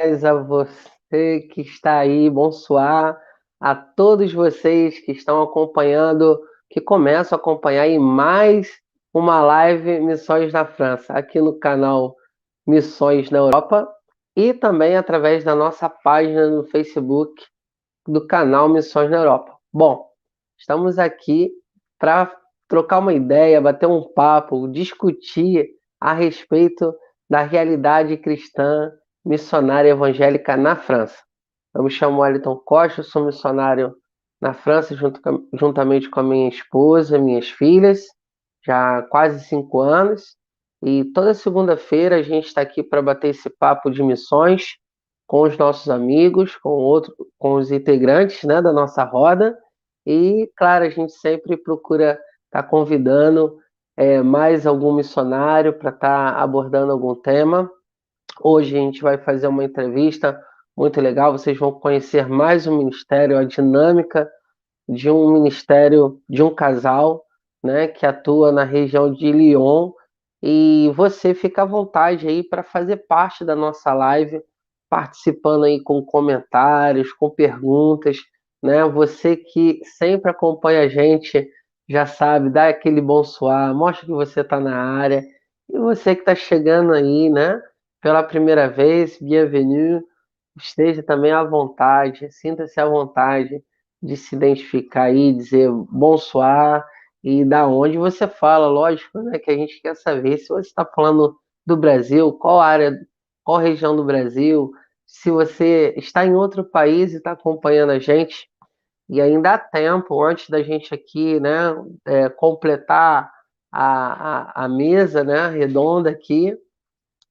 A você que está aí, bonsoir, a todos vocês que estão acompanhando, que começam a acompanhar aí mais uma live Missões na França, aqui no canal Missões na Europa e também através da nossa página no Facebook do canal Missões na Europa. Bom, estamos aqui para trocar uma ideia, bater um papo, discutir a respeito da realidade cristã missionária evangélica na França. Eu me chamo Wellington Costa, sou missionário na França juntamente com a minha esposa, minhas filhas, já há quase 5 anos. E toda segunda-feira a gente está aqui para bater esse papo de missões com os nossos amigos, com os integrantes, né, da nossa roda. E, claro, a gente sempre procura estar convidando mais algum missionário para estar abordando algum tema. Hoje a gente vai fazer uma entrevista muito legal. Vocês vão conhecer mais um ministério, a dinâmica de um ministério de um casal, né, que atua na região de Lyon. E você fica à vontade aí para fazer parte da nossa live, participando aí com comentários, com perguntas, né? Você que sempre acompanha a gente já sabe, dá aquele bonsoir, mostra que você está na área. E você que está chegando aí, né, pela primeira vez, bienvenue, esteja também à vontade, sinta-se à vontade de se identificar aí, dizer bonsoir e da onde você fala, lógico, né? Que a gente quer saber se você está falando do Brasil, qual área, qual região do Brasil, se você está em outro país e está acompanhando a gente, e ainda há tempo antes da gente aqui, né, completar a mesa, né, redonda aqui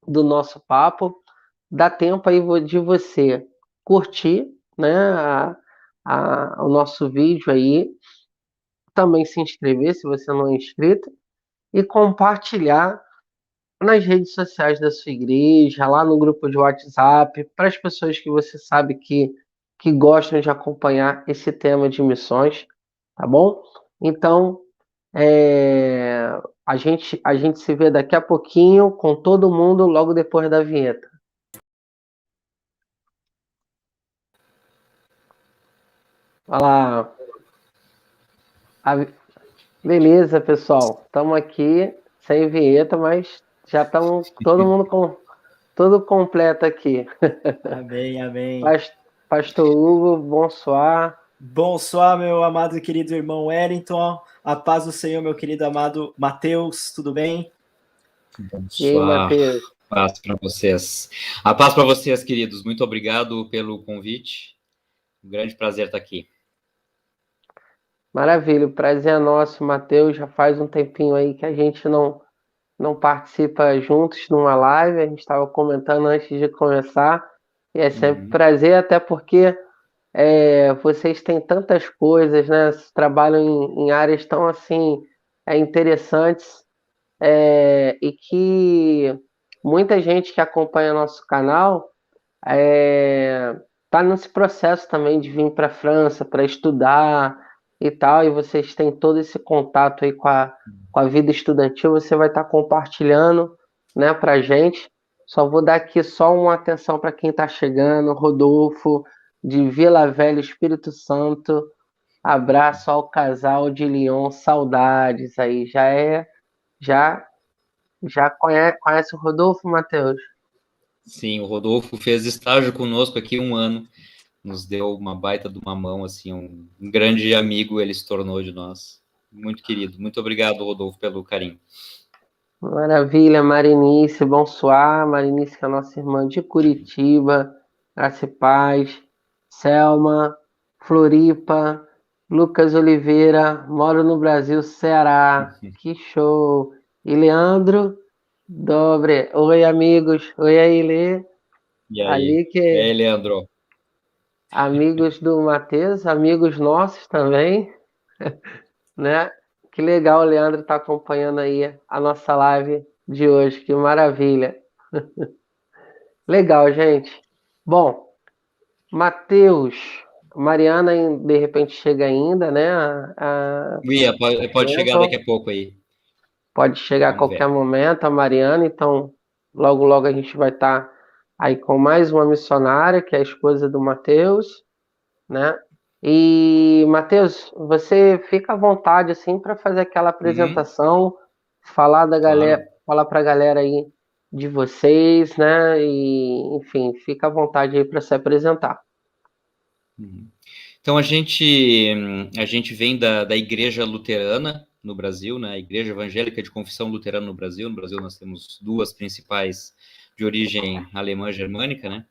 do nosso papo, dá tempo aí de você curtir, né, o nosso vídeo aí, também se inscrever se você não é inscrito e compartilhar nas redes sociais da sua igreja, lá no grupo de WhatsApp, para as pessoas que você sabe que gostam de acompanhar esse tema de missões, tá bom? Então, a gente se vê daqui a pouquinho com todo mundo logo depois da vinheta. Olha lá. A- Beleza, pessoal. Estamos aqui sem vinheta, mas já estamos todo mundo com tudo completo aqui. Amém, amém. Pas- Pastor Hugo, bonsoir. Bonsoir, meu amado e querido irmão Wellington. A paz do Senhor, meu querido amado Mateus, tudo bem? E aí, Bonsoir, Matheus? paz para vocês. A paz para vocês, queridos. Muito obrigado pelo convite. Um grande prazer estar aqui. Maravilha, o prazer é nosso, Matheus. Já faz um tempinho aí que a gente não participa juntos numa live. A gente estava comentando antes de começar. E é sempre um prazer, até porque vocês têm tantas coisas, né? Trabalham em áreas tão assim interessantes, e que muita gente que acompanha nosso canal está nesse processo também de vir para a França para estudar e tal, e vocês têm todo esse contato aí com a vida estudantil, você vai estar compartilhando, né, para a gente. Só vou dar aqui só uma atenção para quem está chegando, Rodolfo, de Vila Velha, Espírito Santo, abraço ao casal de Lyon, saudades aí, já, já conhece o Rodolfo, Matheus? Sim, o Rodolfo fez estágio conosco aqui 1 ano. Nos deu uma baita de uma mão, assim, um grande amigo ele se tornou de nós. Muito querido. Muito obrigado, Rodolfo, pelo carinho. Maravilha, Marinice, bonsoir. Marinice, que é a nossa irmã de Curitiba, Graça e Paz. Selma, Floripa, Lucas Oliveira, moro no Brasil, Ceará. Que show! E Leandro, dobre. Oi, amigos. Oi, aí, Lê. E aí? Ali E que aí, Leandro? amigos do Matheus, amigos nossos também, né? Que legal, o Leandro tá acompanhando aí a nossa live de hoje. Que maravilha. Legal, gente. Bom, Matheus, Mariana de repente chega ainda, né? Ia, pode chegar daqui Tempo, a pouco aí. pode chegar a Vamos qualquer ver. momento, a Mariana, então logo logo a gente vai estar aí com mais uma missionária, que é a esposa do Mateus, né? E, Mateus, você fica à vontade assim para fazer aquela apresentação, falar da galera, Claro. falar para a galera aí de vocês, né? E, enfim, fica à vontade aí para se apresentar. Então, a gente vem da Igreja Luterana no Brasil, né? A Igreja Evangélica de Confissão Luterana no Brasil. No Brasil nós temos duas principais de origem alemã germânica, né?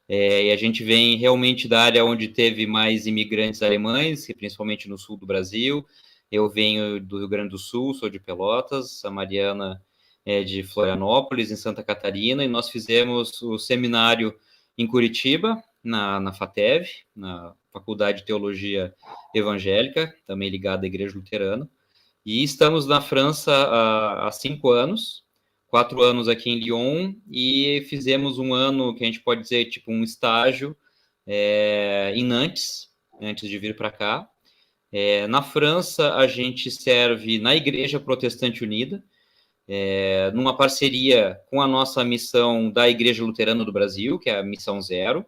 E a gente vem realmente da área onde teve mais imigrantes alemães, principalmente no sul do Brasil. Eu venho do Rio Grande do Sul, sou de Pelotas, a Mariana é de Florianópolis, em Santa Catarina, e nós fizemos o seminário em Curitiba, na FATEV, na Faculdade de Teologia Evangélica, também ligada à Igreja Luterana. E estamos na França há 5 anos, 4 anos aqui em Lyon, e fizemos um ano, que a gente pode dizer, tipo um estágio em Nantes, antes de vir para cá. Na França, a gente serve na Igreja Protestante Unida, numa parceria com a nossa missão da Igreja Luterana do Brasil, que é a Missão Zero,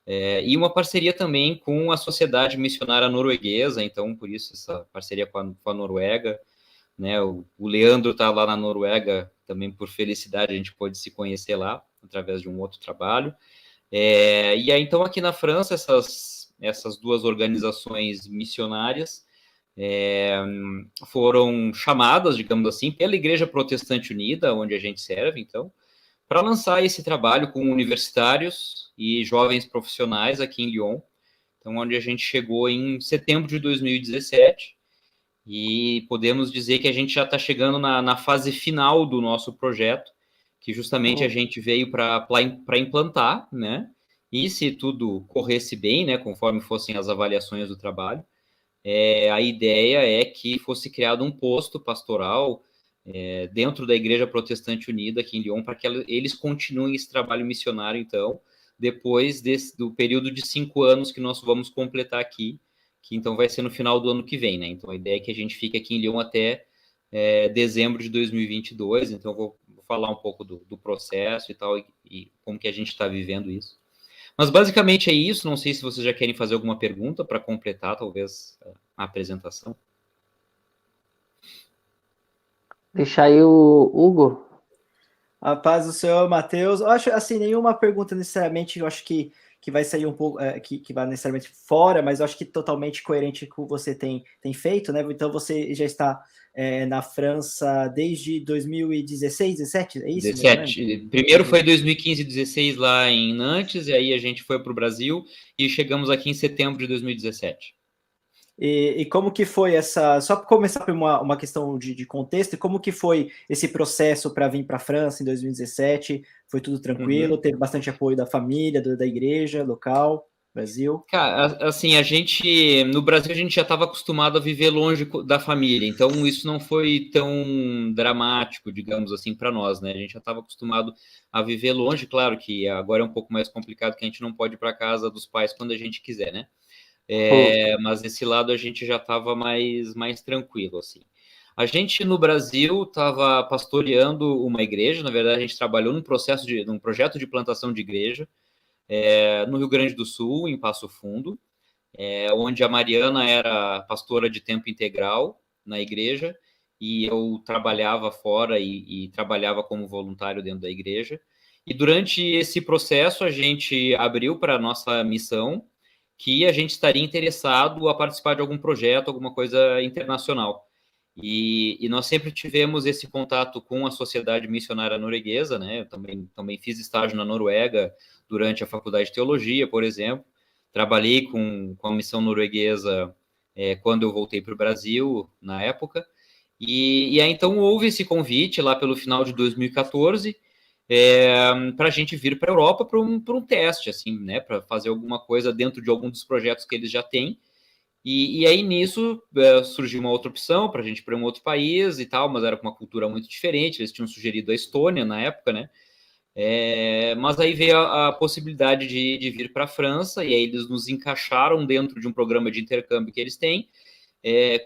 e uma parceria também com a Sociedade Missionária Norueguesa, então, por isso, essa parceria com a Noruega, né? O Leandro está lá na Noruega, também por felicidade, a gente pôde se conhecer lá, através de um outro trabalho. E aí, então, aqui na França, essas duas organizações missionárias foram chamadas, digamos assim, pela Igreja Protestante Unida, onde a gente serve, então, para lançar esse trabalho com universitários e jovens profissionais aqui em Lyon, então, onde a gente chegou em setembro de 2017, e podemos dizer que a gente já está chegando na fase final do nosso projeto, que justamente a gente veio para implantar, né? E se tudo corresse bem, né, conforme fossem as avaliações do trabalho, a ideia é que fosse criado um posto pastoral dentro da Igreja Protestante Unida aqui em Lyon, para que eles continuem esse trabalho missionário, então, depois do período de 5 anos que nós vamos completar aqui, que então vai ser no final do ano que vem, né? Então, a ideia é que a gente fique aqui em Lyon até dezembro de 2022, então eu vou falar um pouco do processo e tal, e como que a gente está vivendo isso. Mas basicamente é isso, não sei se vocês já querem fazer alguma pergunta para completar, talvez, a apresentação. Deixa aí o Hugo. A paz do Senhor, Mateus. Eu acho, assim, nenhuma pergunta necessariamente, eu acho que vai sair um pouco, que vai necessariamente fora, mas eu acho que totalmente coerente com o que você tem feito, né? Então, você já está na França desde 2016, 17, é isso? 17. Primeiro foi 2015, 16 lá em Nantes, e aí a gente foi para o Brasil e chegamos aqui em setembro de 2017. E como que foi essa... Só para começar por uma questão de contexto, como que foi esse processo para vir para a França em 2017? Foi tudo tranquilo? Teve bastante apoio da família, da igreja local, Brasil? Cara, assim, no Brasil a gente já estava acostumado a viver longe da família, então isso não foi tão dramático, digamos assim, para nós, né? A gente já estava acostumado a viver longe, claro que agora é um pouco mais complicado, que a gente não pode ir para casa dos pais quando a gente quiser, né? Mas nesse lado a gente já estava mais tranquilo, assim. A gente no Brasil estava pastoreando uma igreja, na verdade a gente trabalhou num projeto de plantação de igreja no Rio Grande do Sul, em Passo Fundo, onde a Mariana era pastora de tempo integral na igreja e eu trabalhava fora e trabalhava como voluntário dentro da igreja. E durante esse processo a gente abriu para a nossa missão que a gente estaria interessado a participar de algum projeto, alguma coisa internacional. E nós sempre tivemos esse contato com a Sociedade Missionária Norueguesa, né? Eu também fiz estágio na Noruega durante a Faculdade de Teologia, por exemplo. Trabalhei com a missão norueguesa quando eu voltei para o Brasil, na época. E aí, então, houve esse convite lá pelo final de 2014, para a gente vir para a Europa para um teste, assim, né, para fazer alguma coisa dentro de algum dos projetos que eles já têm. E aí, nisso, surgiu uma outra opção para a gente ir para um outro país e tal, mas era com uma cultura muito diferente. Eles tinham sugerido a Estônia na época, né? Mas aí veio a possibilidade de vir para a França, e aí eles nos encaixaram dentro de um programa de intercâmbio que eles têm,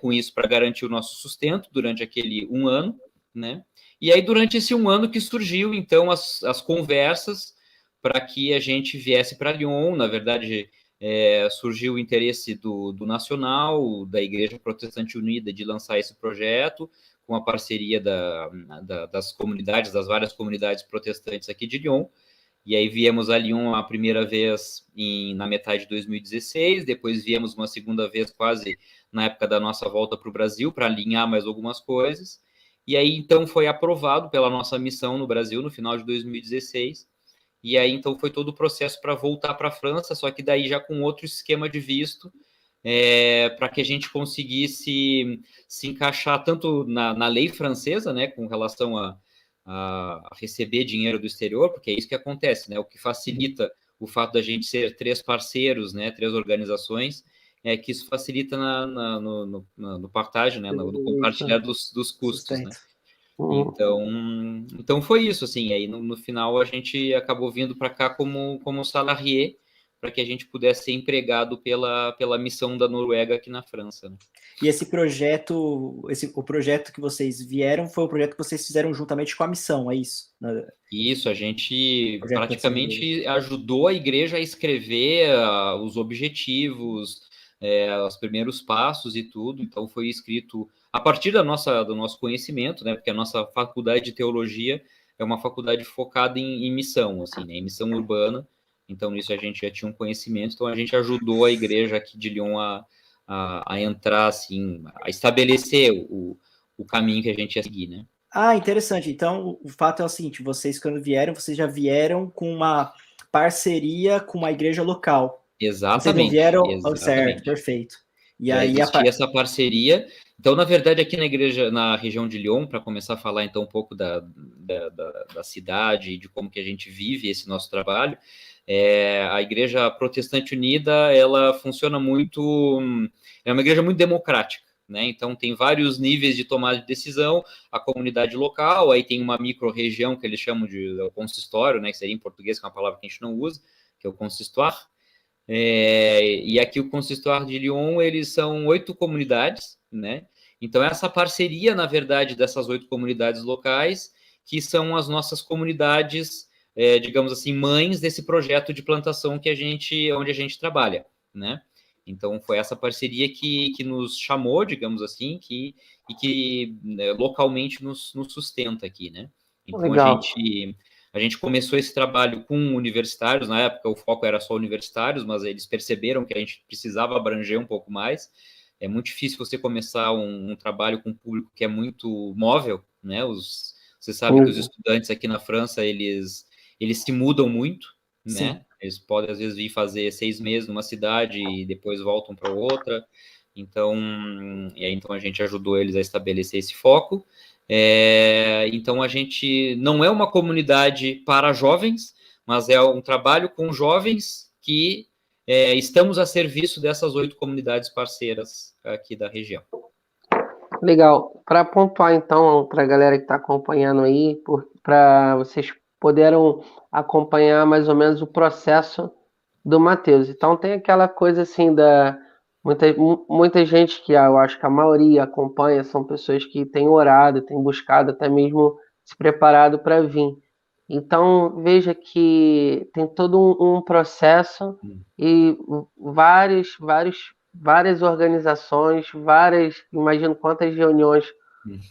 com isso para garantir o nosso sustento durante aquele 1 ano, né? E aí durante esse 1 ano que surgiu, então, as conversas para que a gente viesse para Lyon. Na verdade, surgiu o interesse do Nacional, da Igreja Protestante Unida, de lançar esse projeto, com a parceria das comunidades, das várias comunidades protestantes aqui de Lyon. E aí viemos a Lyon a primeira vez na metade de 2016, depois viemos uma segunda vez quase na época da nossa volta para o Brasil, para alinhar mais algumas coisas. E aí, então, foi aprovado pela nossa missão no Brasil, no final de 2016. E aí, então, foi todo o processo para voltar para a França, só que daí já com outro esquema de visto, para que a gente conseguisse se encaixar tanto na lei francesa, né, com relação a receber dinheiro do exterior, porque é isso que acontece, né? O que facilita o fato da gente ser 3 parceiros, né, 3 organizações, é que isso facilita no partage, né, no compartilhar dos custos, né? Então foi isso, assim, aí no final a gente acabou vindo para cá como salarié, para que a gente pudesse ser empregado pela missão da Noruega aqui na França, né? E esse projeto, o projeto que vocês vieram, foi o projeto que vocês fizeram juntamente com a missão, é isso? Isso, a gente praticamente ajudou a igreja a escrever os objetivos, os primeiros passos e tudo. Então foi escrito a partir do nosso conhecimento, né? Porque a nossa faculdade de teologia é uma faculdade focada em missão, assim, né? Em missão urbana. Então nisso a gente já tinha um conhecimento. Então a gente ajudou a igreja aqui de Lyon a entrar, assim, a estabelecer o caminho que a gente ia seguir, né? Ah, interessante. Então, o fato é o seguinte, vocês quando vieram, vocês já vieram com uma parceria com uma igreja local. Exatamente. Vocês não vieram... Exatamente. Certo, perfeito. E já aí existia essa parceria. Então, na verdade, aqui na igreja, na região de Lyon, para começar a falar então um pouco da cidade e de como que a gente vive esse nosso trabalho, a Igreja Protestante Unida, ela funciona muito, é uma igreja muito democrática, né? Então tem vários níveis de tomada de decisão, a comunidade local, aí tem uma micro-região que eles chamam de consistório, né? Que seria em português, que é uma palavra que a gente não usa, que é o consistoire. E aqui o consistoire de Lyon, eles são 8 comunidades, né? Então essa parceria, na verdade, dessas 8 comunidades locais, que são as nossas comunidades, digamos assim, mães desse projeto de plantação onde a gente trabalha, né? Então foi essa parceria que nos chamou, digamos assim, e que localmente nos sustenta aqui, né? Então Legal. a gente começou esse trabalho com universitários, na época o foco era só universitários, mas eles perceberam que a gente precisava abranger um pouco mais. É muito difícil você começar um trabalho com um público que é muito móvel, né? Você sabe que os estudantes aqui na França, eles se mudam muito, né? Sim. Eles podem, às vezes, vir fazer 6 meses numa cidade e depois voltam para outra. Então a gente ajudou eles a estabelecer esse foco. Então a gente não é uma comunidade para jovens, mas é um trabalho com jovens que estamos a serviço dessas 8 comunidades parceiras aqui da região. Legal. Para pontuar, então, para a galera que está acompanhando aí, para vocês poderem acompanhar mais ou menos o processo do Mateus. Então, tem aquela coisa assim muita gente que eu acho que a maioria acompanha, são pessoas que têm orado, têm buscado até mesmo se preparado para vir. Então, veja que tem todo um processo e várias organizações, imagino quantas reuniões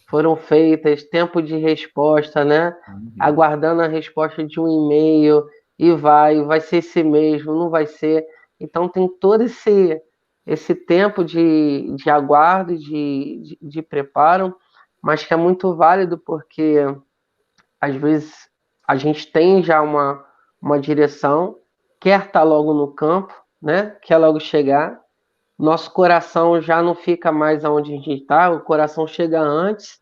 foram feitas, tempo de resposta, né? Aguardando a resposta de um e-mail, e vai ser esse mesmo, não vai ser. Então, tem todo esse tempo de aguardo, de preparo, mas que é muito válido porque, às vezes, a gente tem já uma direção, quer estar logo no campo, né? Quer logo chegar. Nosso coração já não fica mais onde a gente está, o coração chega antes,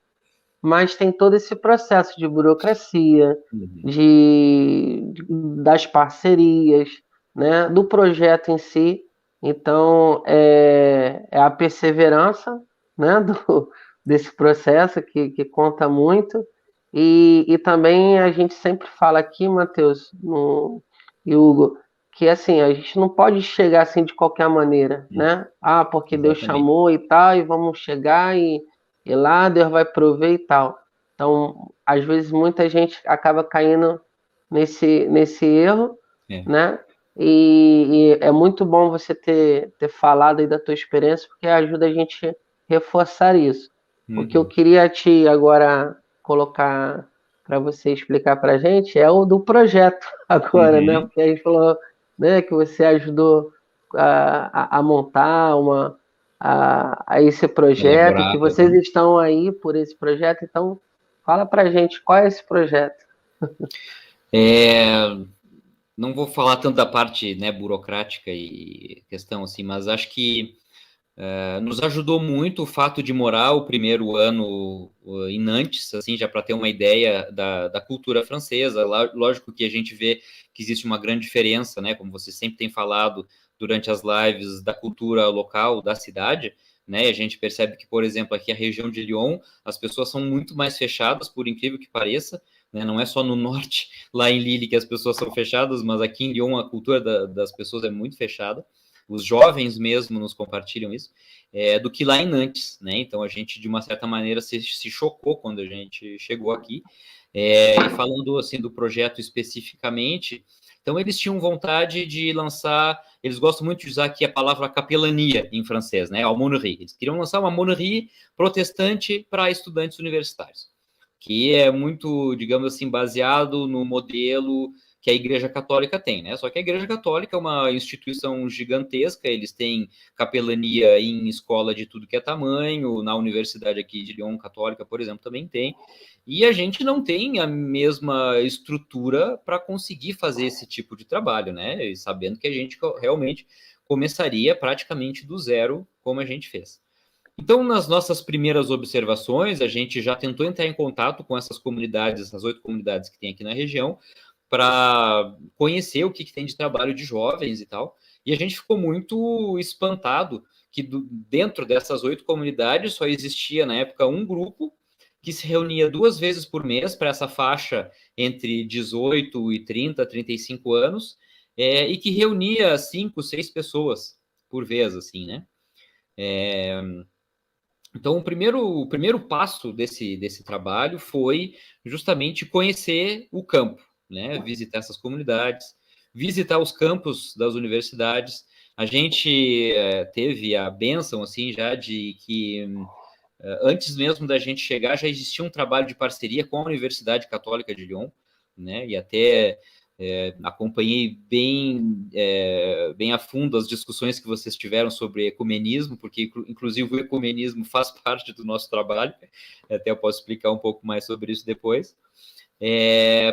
mas tem todo esse processo de burocracia, das parcerias, né? Do projeto em si. Então, é a perseverança, né? Desse processo que conta muito. E também a gente sempre fala aqui, Matheus e Hugo, que assim, a gente não pode chegar assim de qualquer maneira, né? Porque Deus chamou e tal, e vamos chegar e lá Deus vai prover e tal. Então, às vezes muita gente acaba caindo nesse erro, É. né? E é muito bom você ter falado aí da tua experiência, porque ajuda a gente a reforçar isso. O que eu queria te agora colocar para você explicar para a gente é o do projeto agora, né? Uhum. Porque a gente falou, né, que você ajudou a montar a esse projeto, que Elaborar. vocês estão aí por esse projeto, então fala para a gente qual é esse projeto. Não vou falar tanto da parte, né, burocrática e questão assim, mas acho que nos ajudou muito o fato de morar o primeiro ano em Nantes, assim, já para ter uma ideia da cultura francesa. Lógico que a gente vê que existe uma grande diferença, né, como você sempre tem falado durante as lives, da cultura local, da cidade, né, a gente percebe que, por exemplo, aqui a região de Lyon, as pessoas são muito mais fechadas, por incrível que pareça, né, não é só no norte, lá em Lille, que as pessoas são fechadas, mas aqui em Lyon a cultura das pessoas é muito fechada. Os jovens mesmo nos compartilham isso, do que lá em Nantes, né? Então a gente, de uma certa maneira, se chocou quando a gente chegou aqui. E falando assim do projeto especificamente, então eles tinham vontade de lançar, eles gostam muito de usar aqui a palavra capelania em francês, né? Aumônerie. Eles queriam lançar uma aumônerie protestante para estudantes universitários, que é muito, digamos assim, baseado no modelo que a Igreja Católica tem, né? Só que a Igreja Católica é uma instituição gigantesca, eles têm capelania em escola de tudo que é tamanho, na universidade aqui de Lyon Católica, por exemplo, também tem, e a gente não tem a mesma estrutura para conseguir fazer esse tipo de trabalho, né? E sabendo que a gente realmente começaria praticamente do zero, como a gente fez. Então, nas nossas primeiras observações, a gente já tentou entrar em contato com essas comunidades, as 8 comunidades que tem aqui na região, para conhecer o que tem de trabalho de jovens e tal. E a gente ficou muito espantado que dentro dessas 8 comunidades só existia, na época, um grupo que se reunia 2 vezes por mês para essa faixa entre 18 e 30, 35 anos, e que reunia 5, 6 pessoas por vez, assim, né? Então, o primeiro passo desse trabalho foi justamente conhecer o campo, né? Visitar essas comunidades, visitar os campos das universidades. A gente teve a bênção, assim, já de que antes mesmo da gente chegar, já existia um trabalho de parceria com a Universidade Católica de Lyon, né? E até acompanhei bem a fundo as discussões que vocês tiveram sobre ecumenismo, porque inclusive o ecumenismo faz parte do nosso trabalho, até eu posso explicar um pouco mais sobre isso depois.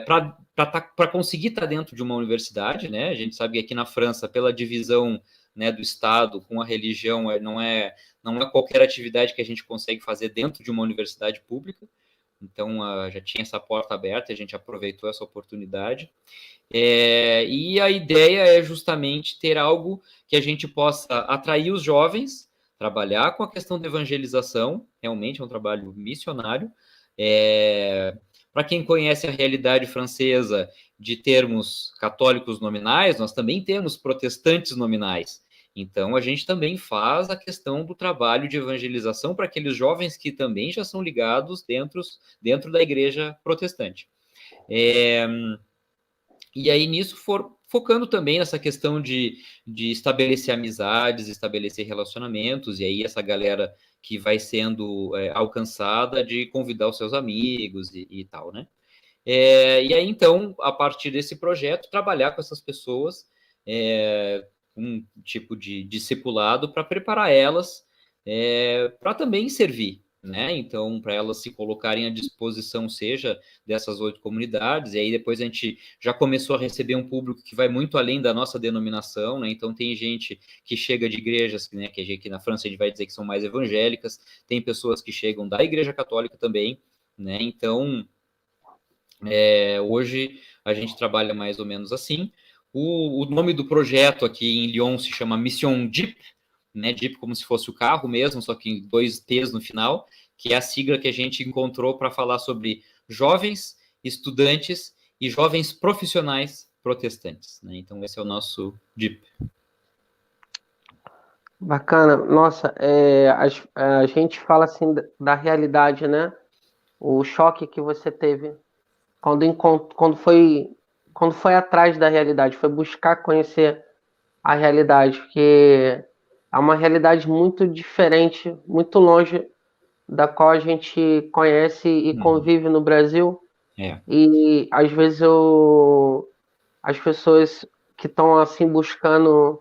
Para conseguir estar dentro de uma universidade, né? A gente sabe que aqui na França, pela divisão, né, do Estado com a religião, não é qualquer atividade que a gente consegue fazer dentro de uma universidade pública. Então, já tinha essa porta aberta, a gente aproveitou essa oportunidade. E a ideia é justamente ter algo que a gente possa atrair os jovens, trabalhar com a questão da evangelização, realmente é um trabalho missionário. Para quem conhece a realidade francesa de termos católicos nominais, nós também temos protestantes nominais. Então, a gente também faz a questão do trabalho de evangelização para aqueles jovens que também já são ligados dentro da igreja protestante. E aí, nisso, focando também nessa questão de estabelecer amizades, estabelecer relacionamentos, e aí essa galera que vai sendo alcançada de convidar os seus amigos e tal, né? E aí, então, a partir desse projeto, trabalhar com essas pessoas, um tipo de discipulado para preparar elas para também servir, né? Então, para elas se colocarem à disposição, seja dessas 8 comunidades, e aí depois a gente já começou a receber um público que vai muito além da nossa denominação, né? Então, tem gente que chega de igrejas, né, que aqui na França a gente vai dizer que são mais evangélicas, tem pessoas que chegam da Igreja Católica também, né? Então, hoje a gente trabalha mais ou menos assim. O nome do projeto aqui em Lyon se chama Mission Jeep, né? Jeep como se fosse o carro mesmo, só que 2 T's no final, que é a sigla que a gente encontrou para falar sobre jovens, estudantes e jovens profissionais protestantes, né? Então esse é o nosso Jeep. Bacana. Nossa, a gente fala assim da realidade, né? O choque que você teve quando foi quando foi atrás da realidade, foi buscar conhecer a realidade, porque é uma realidade muito diferente, muito longe da qual a gente conhece e convive no Brasil. É. E às vezes as pessoas que estão assim buscando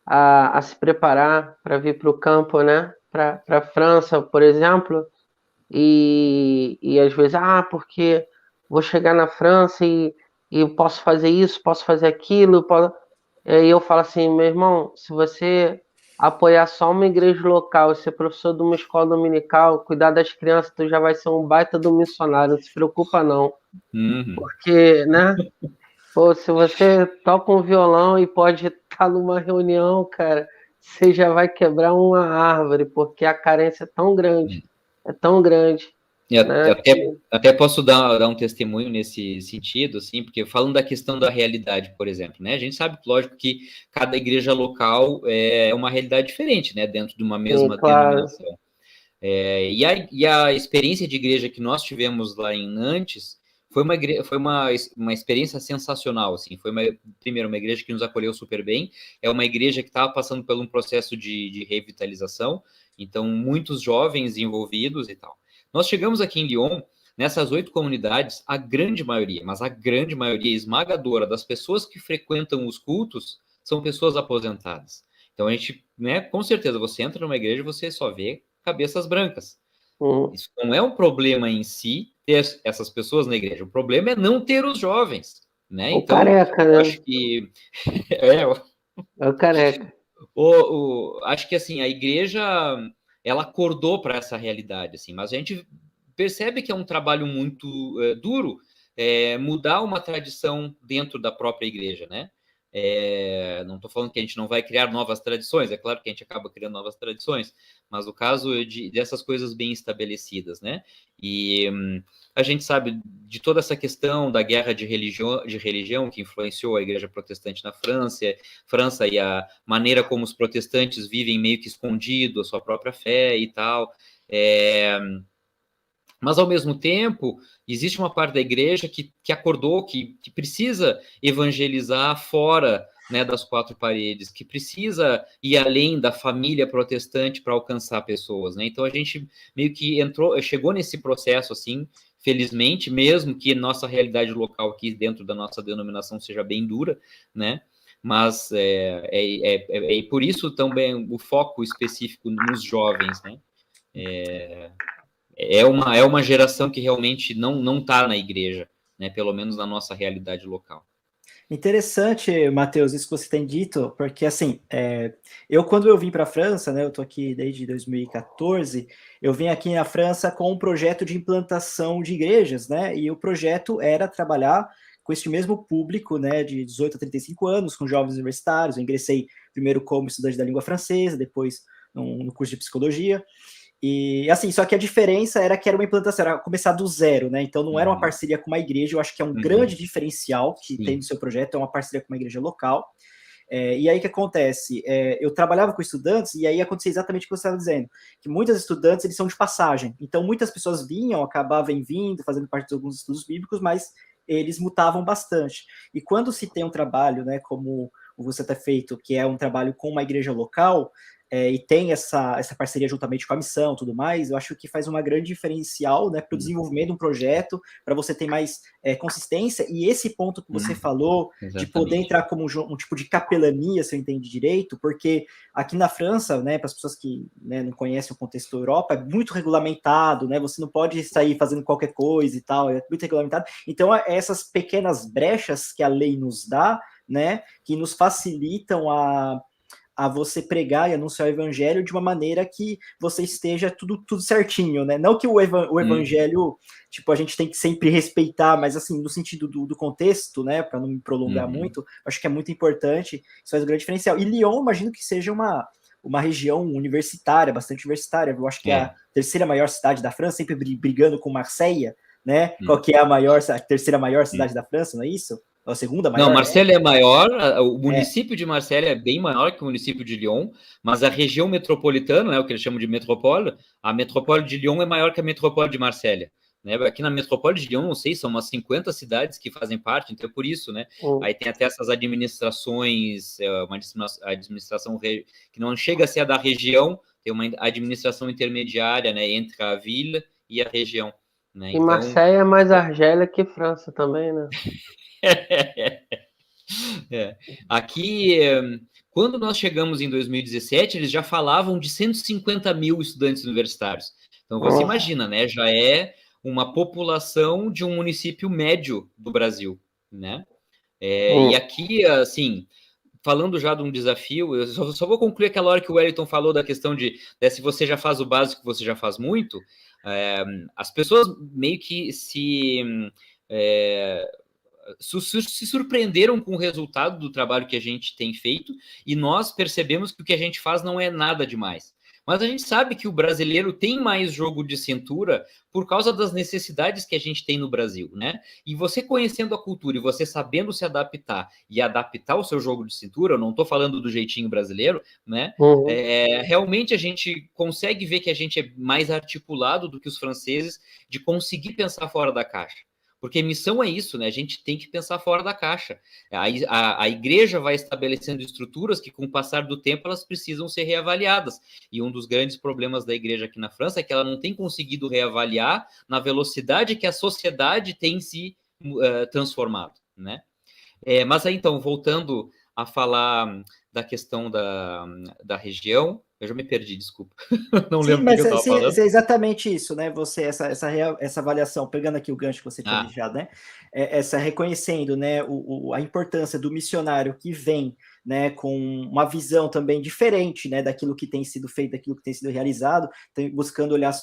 a se preparar para vir para o campo, né? Para a França, por exemplo, e às vezes, porque vou chegar na França e posso fazer isso, posso fazer aquilo, e eu falo assim, meu irmão, se você apoiar só uma igreja local, ser professor de uma escola dominical, cuidar das crianças, tu já vai ser um baita do missionário, não se preocupa não. Uhum. Porque, né? Pô, se você toca um violão e pode estar numa reunião, cara, você já vai quebrar uma árvore, porque a carência é tão grande, E né? até posso dar um testemunho nesse sentido, assim, porque falando da questão da realidade, por exemplo, né? A gente sabe, lógico, que cada igreja local é uma realidade diferente, né? Dentro de uma Sim, mesma claro. denominação. E a experiência de igreja que nós tivemos lá em Nantes foi uma experiência sensacional, assim. Primeiro, uma igreja que nos acolheu super bem. É uma igreja que estava passando por um processo de revitalização, então muitos jovens envolvidos e tal. Nós chegamos aqui em Lyon, nessas 8 comunidades, a grande maioria, mas a grande maioria esmagadora das pessoas que frequentam os cultos são pessoas aposentadas. Então a gente, né, com certeza, você entra numa igreja e você só vê cabeças brancas. Isso não é um problema em si ter essas pessoas na igreja. O problema é não ter os jovens, né? O Então, careca, eu né? acho que É o careca. acho que assim a igreja ela acordou para essa realidade, assim, mas a gente percebe que é um trabalho muito duro mudar uma tradição dentro da própria igreja, né? Não estou falando que a gente não vai criar novas tradições, é claro que a gente acaba criando novas tradições, mas o caso dessas coisas bem estabelecidas, né? E a gente sabe de toda essa questão da guerra de religião que influenciou a igreja protestante na França e a maneira como os protestantes vivem meio que escondido a sua própria fé e tal. Mas, ao mesmo tempo, existe uma parte da igreja que acordou, que precisa evangelizar fora, né, das 4 paredes, que precisa ir além da família protestante para alcançar pessoas, né? Então, a gente meio que chegou nesse processo, assim, felizmente, mesmo que nossa realidade local aqui dentro da nossa denominação seja bem dura, né? Mas por isso também o foco específico nos jovens, né? É uma geração que realmente não está na igreja, né? Pelo menos na nossa realidade local. Interessante, Matheus, isso que você tem dito, porque assim, quando eu vim para a França, né, eu estou aqui desde 2014, eu vim aqui na França com um projeto de implantação de igrejas, né, e o projeto era trabalhar com este mesmo público, né, de 18 a 35 anos, com jovens universitários. Eu ingressei primeiro como estudante da língua francesa, depois no curso de psicologia. E assim, só que a diferença era que era uma implantação, era começar do zero, né? Então não era uma parceria com uma igreja, eu acho que é um grande diferencial que tem no seu projeto, é uma parceria com uma igreja local. E aí o que acontece? Eu trabalhava com estudantes e aí acontecia exatamente o que você estava dizendo, que muitos estudantes eles são de passagem, então muitas pessoas vinham, acabavam vindo, fazendo parte de alguns estudos bíblicos, mas eles mutavam bastante. E quando se tem um trabalho, né, como você está feito, que é um trabalho com uma igreja local, e tem essa parceria juntamente com a missão, tudo mais, eu acho que faz uma grande diferencial, né, para o desenvolvimento de um projeto, para você ter mais consistência. E esse ponto que você falou, de poder entrar como um tipo de capelania, se eu entendi direito, porque aqui na França, né, para as pessoas que, né, não conhecem o contexto da Europa, é muito regulamentado, né, você não pode sair fazendo qualquer coisa e tal, é muito regulamentado. Então, essas pequenas brechas que a lei nos dá, né, que nos facilitam a você pregar e anunciar o evangelho de uma maneira que você esteja tudo certinho, né? Não que o evangelho, tipo, a gente tem que sempre respeitar, mas assim, no sentido do contexto, né? Para não me prolongar muito, acho que é muito importante, isso faz um grande diferencial. E Lyon, imagino que seja uma região universitária, bastante universitária. Eu acho que é a terceira maior cidade da França, sempre brigando com Marseille, né? Qual que é a terceira maior cidade da França, não é isso? A segunda maior? Não, Marselha é maior, o município de Marselha é bem maior que o município de Lyon, mas a região metropolitana, né, o que eles chamam de metrópole, a metrópole de Lyon é maior que a metrópole de Marselha. né? Aqui na metrópole de Lyon, não sei, são umas 50 cidades que fazem parte, então é por isso, né? Aí tem até essas administrações, uma administração que não chega a ser a da região, tem uma administração intermediária, né, entre a vila e a região, né? E Marseille é mais Argélia que França também, né? Aqui, quando nós chegamos em 2017, eles já falavam de 150 mil estudantes universitários. Então, você imagina, né? Já é uma população de um município médio do Brasil, né? E aqui, assim, falando já de um desafio, eu só vou concluir aquela hora que o Wellington falou da questão de se você já faz o básico, você já faz muito. As pessoas meio que se surpreenderam com o resultado do trabalho que a gente tem feito e nós percebemos que o que a gente faz não é nada demais. Mas a gente sabe que o brasileiro tem mais jogo de cintura por causa das necessidades que a gente tem no Brasil, né? E você conhecendo a cultura e você sabendo se adaptar e adaptar o seu jogo de cintura, eu não estou falando do jeitinho brasileiro, né? Realmente a gente consegue ver que a gente é mais articulado do que os franceses de conseguir pensar fora da caixa. Porque missão é isso, né? A gente tem que pensar fora da caixa. A igreja vai estabelecendo estruturas que, com o passar do tempo, elas precisam ser reavaliadas. E um dos grandes problemas da igreja aqui na França é que ela não tem conseguido reavaliar na velocidade que a sociedade tem se transformado, né? Mas aí, então, voltando a falar da questão da região, eu já me perdi, desculpa. Não lembro o que eu estava falando. É exatamente isso, né? Você, essa avaliação, pegando aqui o gancho que você tinha deixado, né? Essa reconhecendo, né, a importância do missionário que vem, né, com uma visão também diferente, né, daquilo que tem sido feito, daquilo que tem sido realizado, buscando olhar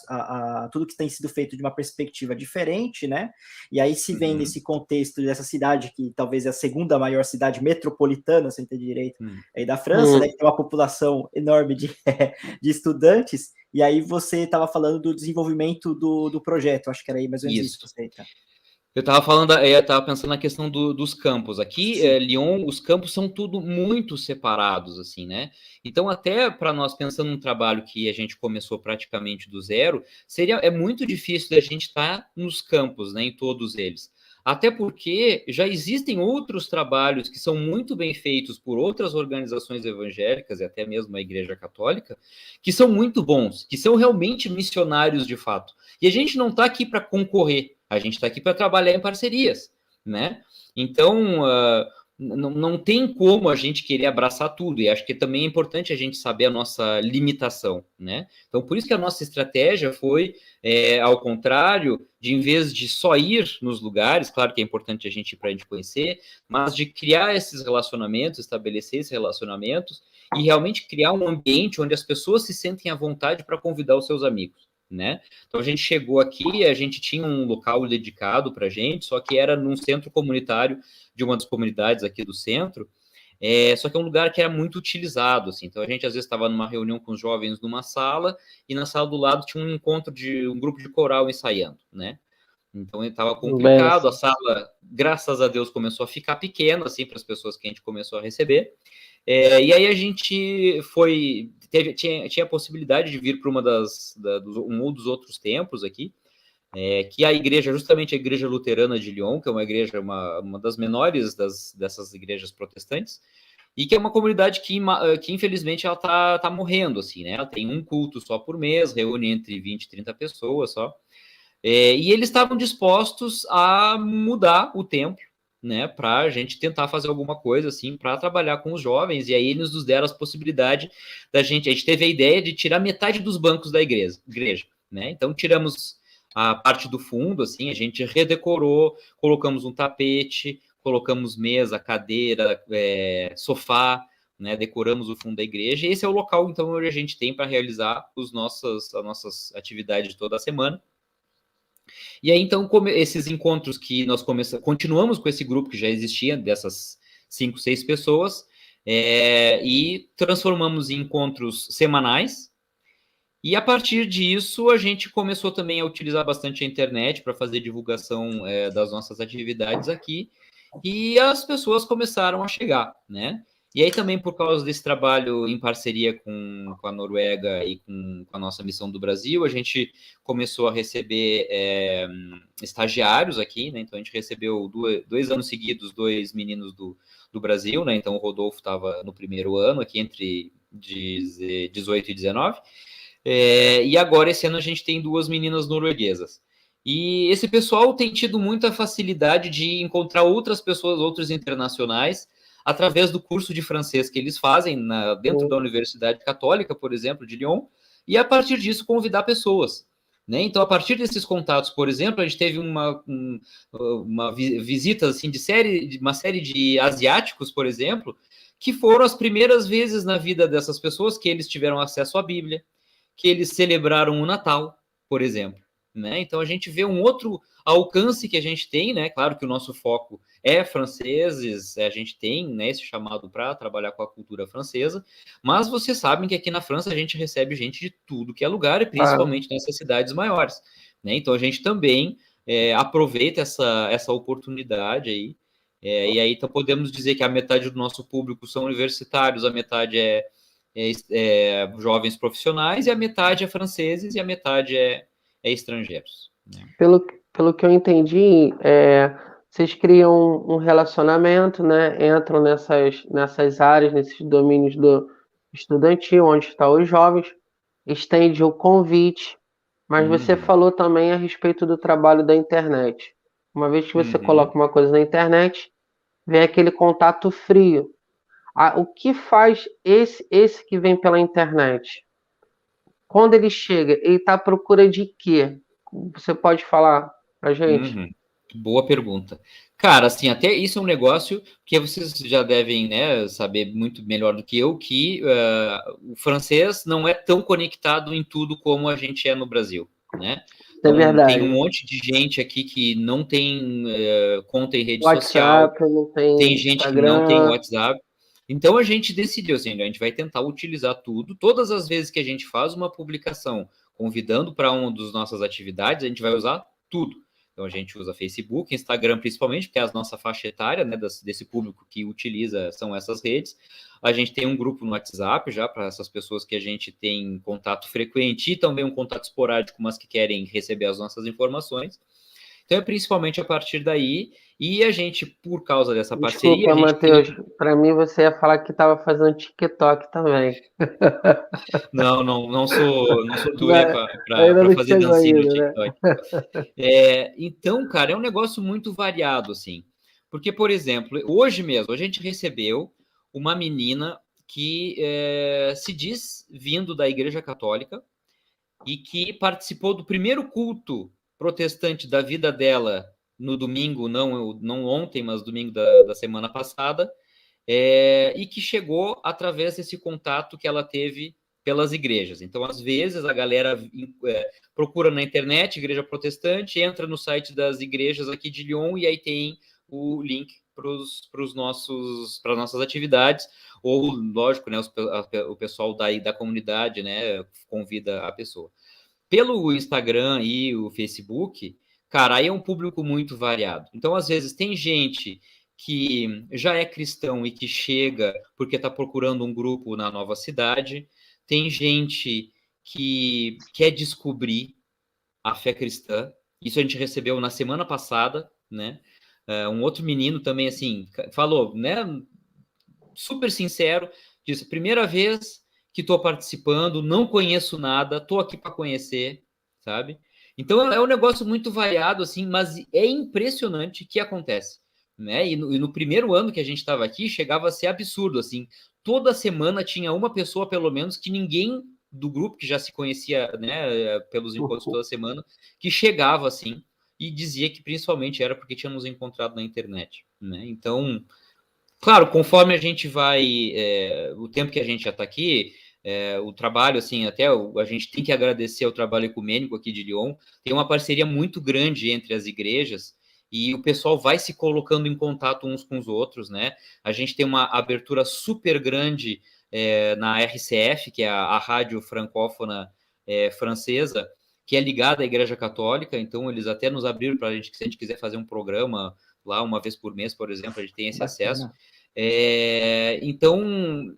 tudo que tem sido feito de uma perspectiva diferente, né? E aí se vem nesse contexto dessa cidade que talvez é a segunda maior cidade metropolitana, sem ter direito, aí da França, né, que tem uma população enorme de estudantes, e aí você estava falando do desenvolvimento do projeto, acho que era aí mais ou menos isso que você tá. Eu estava pensando na questão dos campos. Aqui, Lyon, os campos são tudo muito separados, assim, né? Então, até para nós, pensando num trabalho que a gente começou praticamente do zero, é muito difícil da gente estar nos campos, né, em todos eles. Até porque já existem outros trabalhos que são muito bem feitos por outras organizações evangélicas e até mesmo a Igreja Católica, que são muito bons, que são realmente missionários de fato. E a gente não está aqui para concorrer, a gente está aqui para trabalhar em parcerias, né? Então, não tem como a gente querer abraçar tudo, e acho que também é importante a gente saber a nossa limitação, né? Então, por isso que a nossa estratégia foi, ao contrário, de em vez de só ir nos lugares, claro que é importante a gente ir para a gente conhecer, mas de criar esses relacionamentos, estabelecer esses relacionamentos e realmente criar um ambiente onde as pessoas se sentem à vontade para convidar os seus amigos, né? Então a gente chegou aqui, a gente tinha um local dedicado para a gente, só que era num centro comunitário de uma das comunidades aqui do centro, só que é um lugar que era muito utilizado, assim. Então a gente às vezes estava numa reunião com os jovens numa sala e na sala do lado tinha um encontro de um grupo de coral ensaiando, né? Então estava complicado, a sala, graças a Deus, começou a ficar pequena, assim, para as pessoas que a gente começou a receber. E aí a gente tinha a possibilidade de vir para um dos outros templos aqui, que a igreja, justamente a igreja luterana de Lyon, que é uma igreja, uma das menores dessas igrejas protestantes, e que é uma comunidade que infelizmente ela tá morrendo, assim, né? Ela tem um culto só por mês, reúne entre 20 e 30 pessoas só. E eles estavam dispostos a mudar o templo, né, para a gente tentar fazer alguma coisa assim para trabalhar com os jovens, e aí eles nos deram as possibilidades a gente teve a ideia de tirar metade dos bancos da igreja, né? Então tiramos a parte do fundo, assim, a gente redecorou, colocamos um tapete, colocamos mesa, cadeira, sofá, né, decoramos o fundo da igreja, e esse é o local então onde a gente tem para realizar as nossas atividades de toda a semana. E aí, então, esses encontros que nós continuamos com esse grupo que já existia, dessas 5, 6 pessoas, e transformamos em encontros semanais. E a partir disso, a gente começou também a utilizar bastante a internet para fazer divulgação das nossas atividades aqui, e as pessoas começaram a chegar, né? E aí também por causa desse trabalho em parceria com a Noruega e com a nossa missão do Brasil, a gente começou a receber estagiários aqui, né? Então a gente recebeu 2 anos seguidos 2 meninos do Brasil, né? Então o Rodolfo estava no primeiro ano aqui entre 18 e 19. E agora esse ano a gente tem 2 meninas norueguesas. E esse pessoal tem tido muita facilidade de encontrar outras pessoas, outros internacionais, através do curso de francês que eles fazem dentro da Universidade Católica, por exemplo, de Lyon, e a partir disso convidar pessoas. Né? Então, a partir desses contatos, por exemplo, a gente teve uma visita assim, de uma série de asiáticos, por exemplo, que foram as primeiras vezes na vida dessas pessoas que eles tiveram acesso à Bíblia, que eles celebraram o Natal, por exemplo. Né? Então, a gente vê um outro alcance que a gente tem, né? Claro que o nosso foco é franceses, a gente tem, né, esse chamado para trabalhar com a cultura francesa, mas vocês sabem que aqui na França a gente recebe gente de tudo que é lugar, e principalmente nessas cidades maiores. Né? Então, a gente também aproveita essa oportunidade aí, e aí então, podemos dizer que a metade do nosso público são universitários, a metade jovens profissionais, e a metade é franceses, e a metade é estrangeiros. Né? Pelo que eu entendi, vocês criam um relacionamento, né? Entram nessas áreas, nesses domínios do estudantil, onde estão os jovens, estende o convite, mas você falou também a respeito do trabalho da internet. Uma vez que você coloca uma coisa na internet, vem aquele contato frio. O que faz esse que vem pela internet? Quando ele chega, ele está à procura de quê? Você pode falar pra gente? Boa pergunta. Cara, assim, até isso é um negócio que vocês já devem, né, saber muito melhor do que eu, que o francês não é tão conectado em tudo como a gente é no Brasil, né? É verdade. Tem um monte de gente aqui que não tem conta em rede WhatsApp, social, não tem gente Instagram. que não tem WhatsApp. Então a gente decidiu assim, a gente vai tentar utilizar tudo. Todas as vezes que a gente faz uma publicação convidando para uma das nossas atividades, a gente vai usar tudo. Então a gente usa Facebook, Instagram principalmente, porque é a nossa faixa etária, né, desse público que utiliza são essas redes. A gente tem um grupo no WhatsApp já para essas pessoas que a gente tem contato frequente e também um contato esporádico, mas que querem receber as nossas informações. Então é principalmente a partir daí, e a gente, por causa dessa parceria... Desculpa, Matheus, para mim você ia falar que estava fazendo TikTok também. Não sou doer para fazer dancinha no TikTok. Né? Então, cara, é um negócio muito variado, assim. Porque, por exemplo, hoje mesmo, a gente recebeu uma menina que se diz vindo da Igreja Católica e que participou do primeiro culto protestante da vida dela no domingo, não ontem, mas domingo da semana passada, e que chegou através desse contato que ela teve pelas igrejas. Então, às vezes, a galera procura na internet, igreja protestante, entra no site das igrejas aqui de Lyon e aí tem o link para as nossas atividades, ou, lógico, né, o pessoal da comunidade, né, convida a pessoa. Pelo Instagram e o Facebook, cara, aí é um público muito variado. Então, às vezes, tem gente que já é cristão e que chega porque está procurando um grupo na nova cidade. Tem gente que quer descobrir a fé cristã. Isso a gente recebeu na semana passada, né? Um outro menino também, assim, falou, né? Super sincero, disse, primeira vez que estou participando, não conheço nada, estou aqui para conhecer, sabe? Então é um negócio muito variado, assim, mas é impressionante o que acontece, né? E no primeiro ano que a gente estava aqui, chegava a ser absurdo, assim, toda semana tinha uma pessoa, pelo menos, que ninguém do grupo, que já se conhecia, né, pelos encontros toda semana, que chegava, assim, e dizia que principalmente era porque tinha nos encontrado na internet, né? Então, claro, conforme a gente vai, o tempo que a gente já está aqui, o trabalho, assim, até a gente tem que agradecer ao trabalho ecumênico aqui de Lyon, tem uma parceria muito grande entre as igrejas, e o pessoal vai se colocando em contato uns com os outros, né? A gente tem uma abertura super grande na RCF, que é a rádio francófona francesa, que é ligada à Igreja Católica, então eles até nos abriram para a gente, se a gente quiser fazer um programa lá uma vez por mês, por exemplo, a gente tem esse acesso. Então,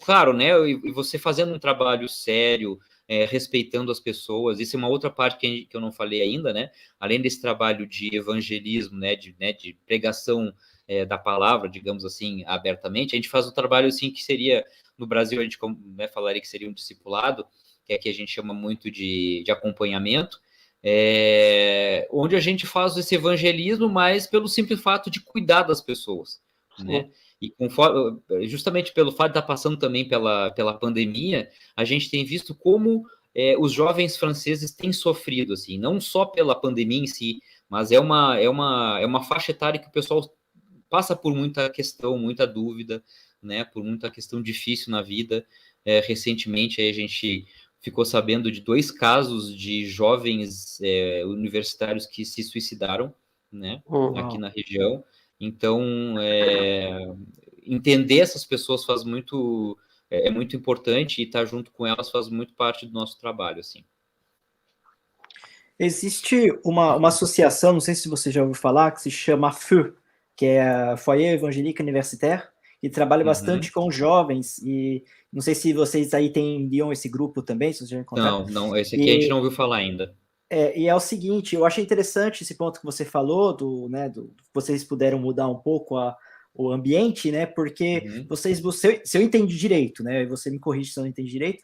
claro, né? E você fazendo um trabalho sério, respeitando as pessoas, isso é uma outra parte que eu não falei ainda, né? Além desse trabalho de evangelismo, né? De pregação da palavra, digamos assim, abertamente, a gente faz um trabalho assim que seria, no Brasil, a gente, né, falaria que seria um discipulado, que é que a gente chama muito de acompanhamento, onde a gente faz esse evangelismo, mas pelo simples fato de cuidar das pessoas, né? E conforme, justamente pelo fato de estar passando também pela pandemia, a gente tem visto como os jovens franceses têm sofrido, assim, não só pela pandemia em si, mas é uma faixa etária que o pessoal passa por muita questão, muita dúvida, né? Por muita questão difícil na vida. Recentemente aí a gente ficou sabendo de 2 casos de jovens universitários que se suicidaram, né? Aqui na região. Então, entender essas pessoas faz muito é muito importante, e estar junto com elas faz muito parte do nosso trabalho, assim. Existe uma associação, não sei se você já ouviu falar, que se chama FEU, que é a Foyer Évangélique Universitaire, que trabalha bastante com jovens, e não sei se vocês aí teriam esse grupo também, se vocês já encontraram. Não, esse aqui a gente não ouviu falar ainda. E é o seguinte, eu achei interessante esse ponto que você falou, vocês puderam mudar um pouco o ambiente, né? Porque se eu entendi direito, né? Você me corrige se eu não entendi direito,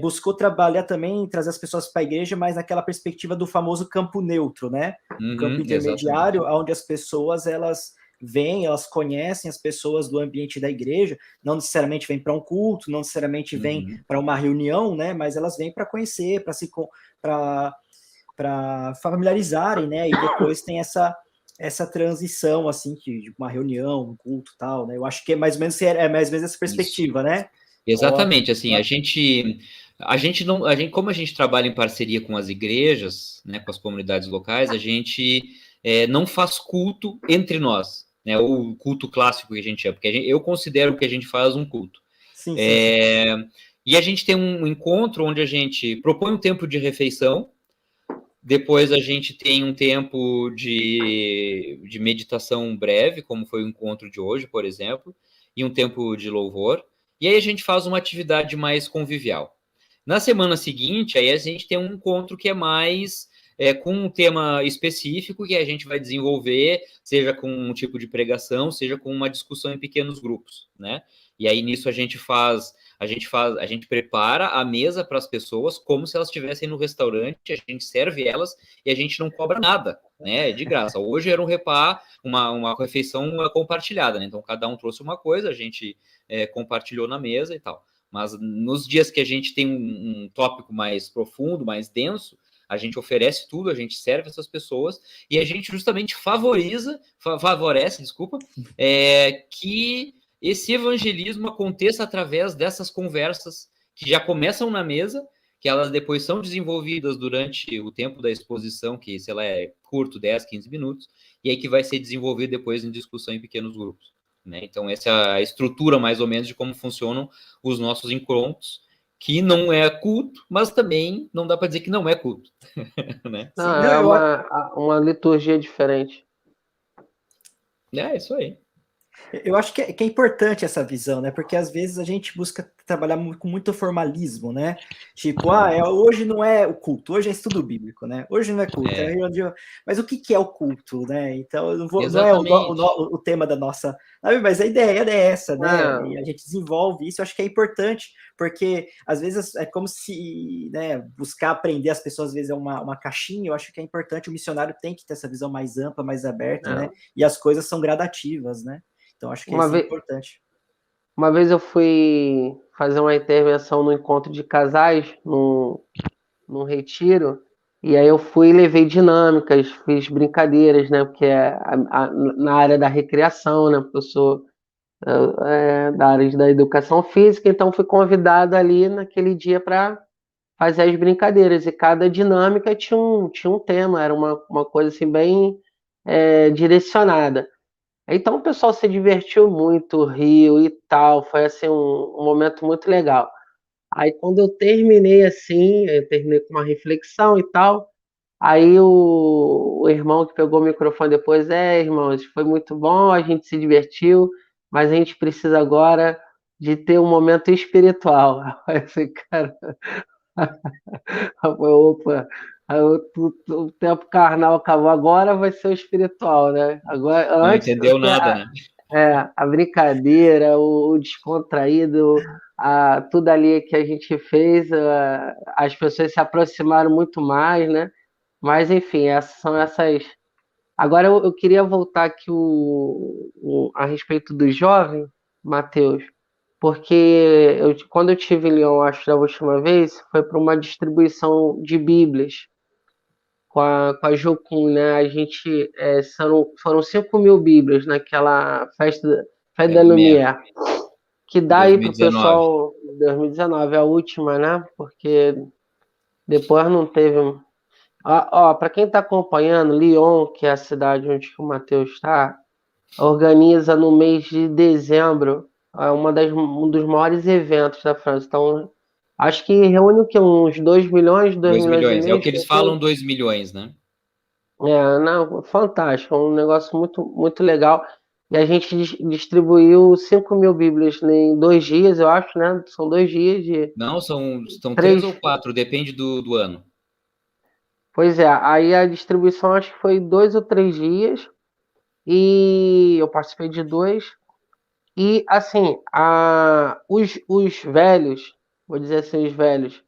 buscou trabalhar também, trazer as pessoas para a igreja, mas naquela perspectiva do famoso campo neutro, né? Campo intermediário, exatamente. Onde as pessoas elas vêm, elas conhecem as pessoas do ambiente da igreja, não necessariamente vêm para um culto, não necessariamente vêm para uma reunião, né? Mas elas vêm para conhecer, para familiarizarem, né? E depois tem essa transição, assim, de uma reunião, um culto e tal, né? Eu acho que é mais ou menos essa perspectiva, isso, né? Exatamente, assim, a gente não, como a gente trabalha em parceria com as igrejas, né, com as comunidades locais, a gente não faz culto entre nós, né? O culto clássico que a gente chama, porque eu considero que a gente faz um culto. Sim. E a gente tem um encontro onde a gente propõe um tempo de refeição. Depois a gente tem um tempo de meditação breve, como foi o encontro de hoje, por exemplo, e um tempo de louvor. E aí a gente faz uma atividade mais convivial. Na semana seguinte, aí a gente tem um encontro que é mais com um tema específico que a gente vai desenvolver, seja com um tipo de pregação, seja com uma discussão em pequenos grupos, né? E aí nisso a gente prepara a mesa para as pessoas como se elas estivessem no restaurante, a gente serve elas e a gente não cobra nada, né? É de graça. Hoje era uma refeição compartilhada, né? Então cada um trouxe uma coisa, a gente compartilhou na mesa e tal. Mas nos dias que a gente tem um tópico mais profundo, mais denso, a gente oferece tudo, a gente serve essas pessoas e a gente justamente favorece, que esse evangelismo aconteça através dessas conversas que já começam na mesa, que elas depois são desenvolvidas durante o tempo da exposição, que, sei lá, é curto, 10, 15 minutos, e aí que vai ser desenvolvido depois em discussão em pequenos grupos, né? Então, essa é a estrutura, mais ou menos, de como funcionam os nossos encontros, que não é culto, mas também não dá para dizer que não é culto. Né? Não, é uma liturgia diferente. É isso aí. Eu acho que é importante essa visão, né? Porque às vezes a gente busca trabalhar com muito formalismo, né? Tipo, hoje não é o culto, hoje é estudo bíblico, né? Hoje não é culto, mas o que é o culto, né? Então, não é o tema da nossa... Mas a ideia é essa, né? E a gente desenvolve isso, eu acho que é importante, porque às vezes é como se, né, buscar aprender as pessoas, às vezes é uma caixinha, eu acho que é importante, o missionário tem que ter essa visão mais ampla, mais aberta, né? E as coisas são gradativas, né? Então, acho que isso é importante. Uma vez eu fui fazer uma intervenção no encontro de casais, num retiro, e aí eu fui e levei dinâmicas, fiz brincadeiras, né? Porque na área da recreação, né? Porque eu sou da área da educação física, então fui convidado ali naquele dia para fazer as brincadeiras, e cada dinâmica tinha um tema, era uma coisa assim bem direcionada. Então o pessoal se divertiu muito, riu e tal, foi assim um momento muito legal. Aí quando eu terminei assim, eu terminei com uma reflexão e tal, aí o irmão que pegou o microfone depois, irmãos, foi muito bom, a gente se divertiu, mas a gente precisa agora de ter um momento espiritual. Esse cara, opa, o tempo carnal acabou, agora vai ser o espiritual, né? Agora, Não antes, entendeu nada, né? a brincadeira, o descontraído, tudo ali que a gente fez, as pessoas se aproximaram muito mais, né? Mas, enfim, essas são essas. Agora, eu queria voltar aqui a respeito do jovem, Matheus, porque quando eu tive em Lyon, acho, da última vez, foi para uma distribuição de Bíblias com a Jocum, né? A gente, foram 5.000 Bíblias naquela Festa É da Lumière, Lumière, que em dá aí para o 2019. pessoal, 2019, a última, né? Porque depois não teve. Ó, para quem está acompanhando, Lyon, que é a cidade onde o Matheus está, organiza no mês de dezembro um dos maiores eventos da França. Então, acho que reúne o quê? Uns 2 milhões, 2 2 milhões e milhões. É meio o de que eles pessoas. falam, 2 milhões, né? Não, fantástico, é um negócio muito, muito legal. E a gente distribuiu 5.000 Bíblias em 2 dias, eu acho, né? São 2 dias de Não, são 3 três. ou 4, depende do ano. Pois é, aí a distribuição acho que foi 2 ou 3 dias, e eu participei de dois. E assim, os velhos, vou dizer assim, os velhos,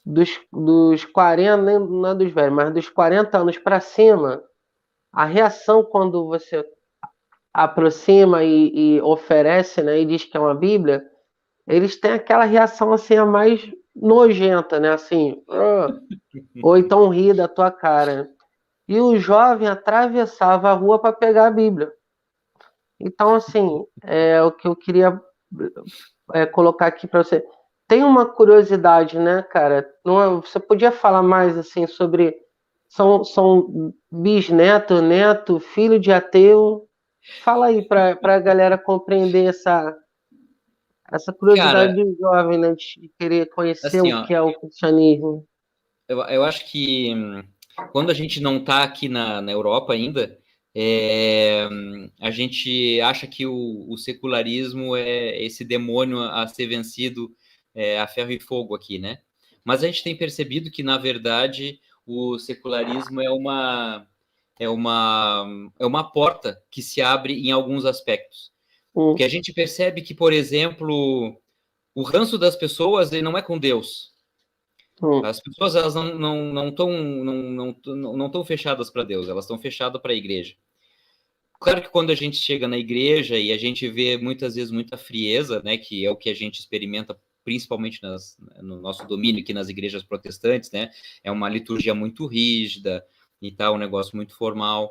dos 40, não é dos velhos, mas dos 40 anos para cima, a reação quando você aproxima e oferece, né, e diz que é uma Bíblia, eles têm aquela reação assim, a mais nojenta, né? Assim, ou então ri da tua cara. E o jovem atravessava a rua para pegar a Bíblia. Então, assim, o que eu queria colocar aqui para você. Tem uma curiosidade, né, cara? Não você podia falar mais assim sobre. São bisneto, neto, filho de ateu. Fala aí para a galera compreender essa curiosidade Cara, do jovem, né, de querer conhecer assim, o ó, que é o cristianismo. eu acho que quando a gente não está aqui na Europa ainda, a gente acha que o secularismo é esse demônio a ser vencido a ferro e fogo aqui, né? Mas a gente tem percebido que, na verdade, o secularismo é uma porta que se abre em alguns aspectos. Porque Hum, a gente percebe que, por exemplo, o ranço das pessoas ele não é com Deus. hum, As pessoas elas não estão fechadas para Deus, elas estão fechadas para a igreja. Claro que quando a gente chega na igreja e a gente vê muitas vezes muita frieza, né, que é o que a gente experimenta principalmente no nosso domínio aqui nas igrejas protestantes, né, é uma liturgia muito rígida e tal, um negócio muito formal,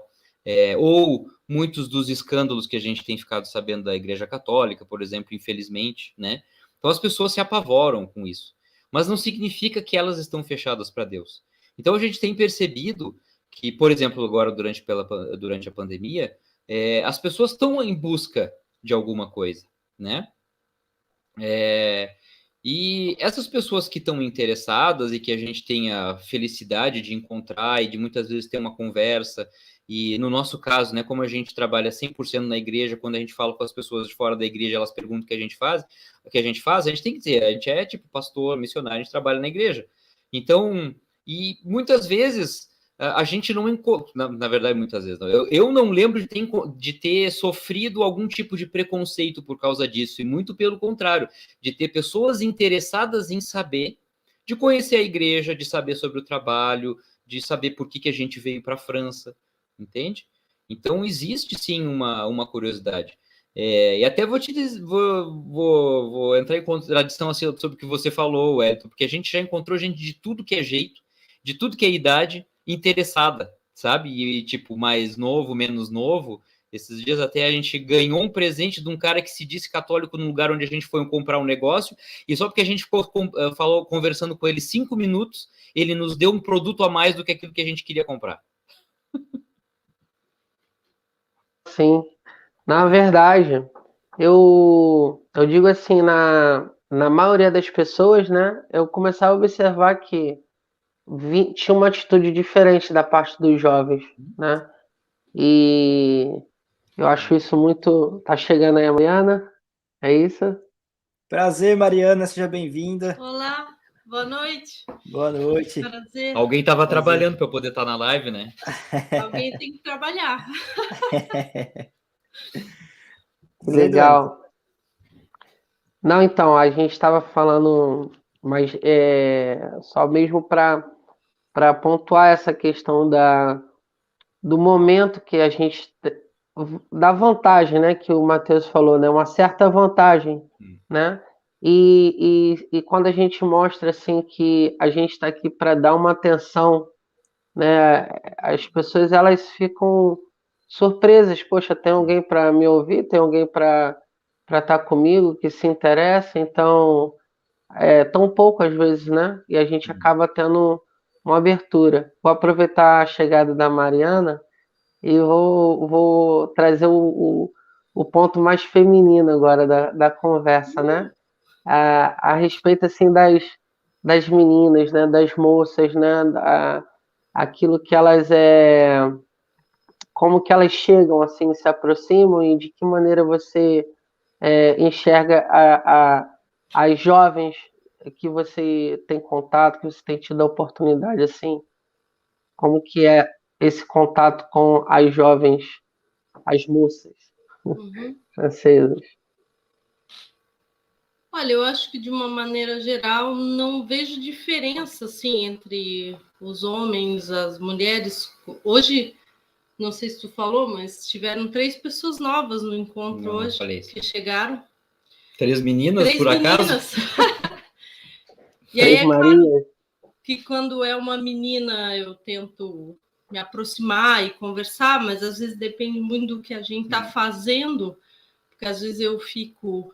ou muitos dos escândalos que a gente tem ficado sabendo da igreja católica, por exemplo, infelizmente, né, então as pessoas se apavoram com isso, mas não significa que elas estão fechadas para Deus. Então a gente tem percebido que, por exemplo, agora durante a pandemia, as pessoas estão em busca de alguma coisa, né? E essas pessoas que estão interessadas e que a gente tem a felicidade de encontrar e de muitas vezes ter uma conversa, e no nosso caso, né, como a gente trabalha 100% na igreja, quando a gente fala com as pessoas de fora da igreja, elas perguntam o que a gente faz, a gente tem que dizer, a gente é tipo pastor, missionário, a gente trabalha na igreja. Então, e muitas vezes a gente não encontra, na verdade, muitas vezes não. Eu não lembro de ter sofrido algum tipo de preconceito por causa disso, e muito pelo contrário, de ter pessoas interessadas em saber, de conhecer a igreja, de saber sobre o trabalho, de saber por que a gente veio para a França, entende? Então, existe sim uma curiosidade. E até vou te dizer, vou entrar em contradição assim, sobre o que você falou, Elton, porque a gente já encontrou gente de tudo que é jeito, de tudo que é idade, interessada, sabe? E tipo, mais novo, menos novo. Esses dias até a gente ganhou um presente de um cara que se disse católico no lugar onde a gente foi comprar um negócio, e só porque a gente ficou conversando com ele 5 minutos, ele nos deu um produto a mais do que aquilo que a gente queria comprar. sim. Na verdade, eu digo assim, na maioria das pessoas, né? Eu começava a observar que tinha uma atitude diferente da parte dos jovens, né? E Eu acho isso muito. Tá chegando aí a Mariana? É isso? Prazer, Mariana, seja bem-vinda. Olá, boa noite. Boa noite. Prazer. Alguém estava Prazer. trabalhando para eu poder estar na live, né? Alguém tem que trabalhar. Que legal. Não, então, a gente estava falando, mas só mesmo para pontuar essa questão do momento que a gente da vantagem, né, que o Matheus falou, né, uma certa vantagem, né? E quando a gente mostra assim que a gente está aqui para dar uma atenção, né, as pessoas elas ficam surpresas, poxa, tem alguém para me ouvir, tem alguém para estar comigo que se interessa, então é tão pouco às vezes, né? E a gente acaba tendo uma abertura. Vou aproveitar a chegada da Mariana e vou trazer o ponto mais feminino agora da conversa, né? A respeito assim das meninas, né? Das moças, né? Aquilo que elas como que elas chegam assim, se aproximam e de que maneira você enxerga as jovens que você tem contato, que você tem tido a oportunidade assim, como que é esse contato com as jovens, as moças francesas? Olha, eu acho que de uma maneira geral não vejo diferença assim entre os homens, as mulheres. Hoje, não sei se tu falou, mas tiveram 3 pessoas novas no encontro hoje que chegaram. 3 meninas, 3 por acaso? meninas. E aí é claro que quando é uma menina eu tento me aproximar e conversar, mas às vezes depende muito do que a gente está fazendo, porque às vezes eu fico